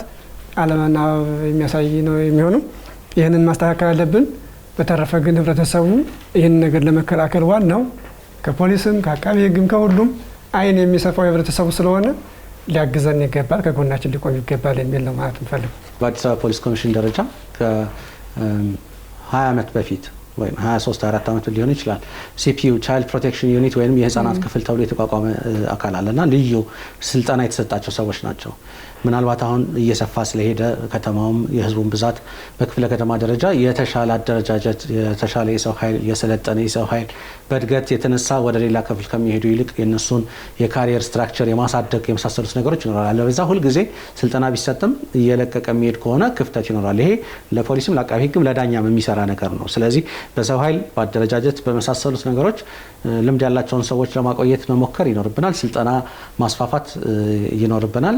አለመናበብ የሚያሳይ ነው የሚሆነው። ይህንን ማስተካከል አለብን። በተረፈ ግን ህብረተሰቡ ይህን ነገር ለመከላከል ዋናው ከፖሊስም ከአቃቤ ህግም ከሁሉም አይን የሚሰፋው ህብረተሰቡ ስለሆነ ሊያግዘን ይገባል፣ ከጎናችን ሊቆም ይገባል የሚል ነው ማለት እንፈልግ።
በአዲስ አበባ ፖሊስ ኮሚሽን ደረጃ ከ20 ዓመት በፊት ወይም 23-24 ዓመት ሊሆን ይችላል ሲፒዩ ቻይልድ ፕሮቴክሽን ዩኒት ወይም የህፃናት ክፍል ተብሎ የተቋቋመ አካል አለና ልዩ ስልጠና የተሰጣቸው ሰዎች ናቸው። ምናልባት አሁን እየሰፋ ስለሄደ ከተማውም የህዝቡን ብዛት በክፍለ ከተማ ደረጃ የተሻለ አደረጃጀት የተሻለ የሰው ኃይል የሰለጠነ የሰው ኃይል በእድገት የተነሳ ወደ ሌላ ክፍል ከሚሄዱ ይልቅ የነሱን የካሪየር ስትራክቸር የማሳደግ የመሳሰሉት ነገሮች ይኖራል። ለበዛ ሁል ጊዜ ስልጠና ቢሰጥም እየለቀቀ የሚሄድ ከሆነ ክፍተት ይኖራል። ይሄ ለፖሊስም ለአቃቤ ህግም ለዳኛም የሚሰራ ነገር ነው። ስለዚህ በሰው ኃይል በአደረጃጀት በመሳሰሉት ነገሮች ልምድ ያላቸውን ሰዎች ለማቆየት መሞከር ይኖርብናል። ስልጠና ማስፋፋት ይኖርብናል።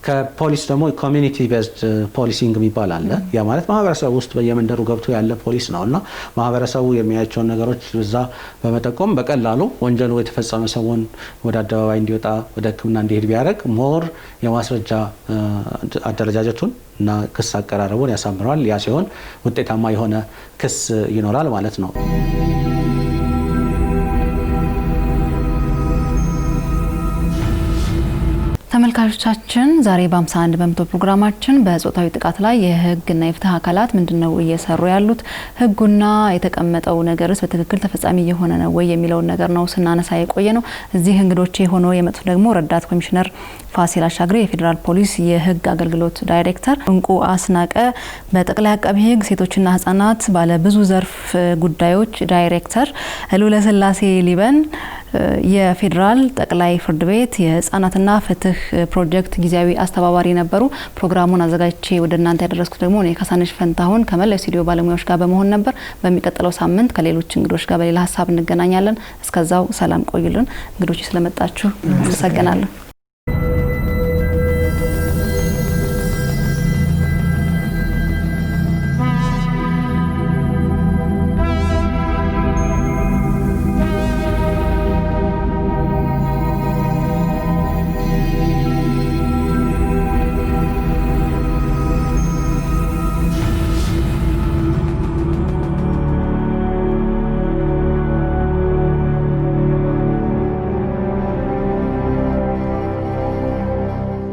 ከፖሊስ ደግሞ ኮሚኒቲ ቤዝድ ፖሊሲንግ የሚባል አለ። ያ ማለት ማህበረሰቡ ውስጥ በየመንደሩ ገብቶ ያለ ፖሊስ ነውና ማህበረሰቡ የሚያያቸውን ነገሮች በዛ በመጠቆም በቀላሉ ወንጀሉ የተፈጸመ ሰውን ወደ አደባባይ እንዲወጣ ወደ ሕክምና እንዲሄድ ቢያደርግ ሞር የማስረጃ አደረጃጀቱን እና ክስ አቀራረቡን ያሳምረዋል። ያ ሲሆን ውጤታማ የሆነ ክስ ይኖራል ማለት ነው።
ተመልካቾቻችን ዛሬ በ51 በመቶ ፕሮግራማችን በጾታዊ ጥቃት ላይ የህግና የፍትህ አካላት ምንድነው እየሰሩ ያሉት፣ ህጉና የተቀመጠው ነገርስ በትክክል ተፈጻሚ የሆነ ነው ወይ የሚለው ነገር ነው ስናነሳ የቆየ ነው። እዚህ እንግዶቼ ሆነው የመጡት ደግሞ ረዳት ኮሚሽነር ፋሲል አሻግሬ የፌዴራል ፖሊስ የህግ አገልግሎት ዳይሬክተር፣ እንቁ አስናቀ በጠቅላይ አቃቤ ህግ ሴቶችና ህጻናት ባለ ብዙ ዘርፍ ጉዳዮች ዳይሬክተር፣ ሉለስላሴ ሊበን የፌዴራል ጠቅላይ ፍርድ ቤት የህጻናትና ፍትህ ፕሮጀክት ጊዜያዊ አስተባባሪ ነበሩ። ፕሮግራሙን አዘጋጅቼ ወደ እናንተ ያደረስኩት ደግሞ እኔ ከሳነሽ ፈንታሁን ከመላው ስቱዲዮ ባለሙያዎች ጋር በመሆን ነበር። በሚቀጥለው ሳምንት ከሌሎች እንግዶች ጋር በሌላ ሀሳብ እንገናኛለን። እስከዛው ሰላም ቆዩልን። እንግዶች ስለመጣችሁ አመሰግናለሁ።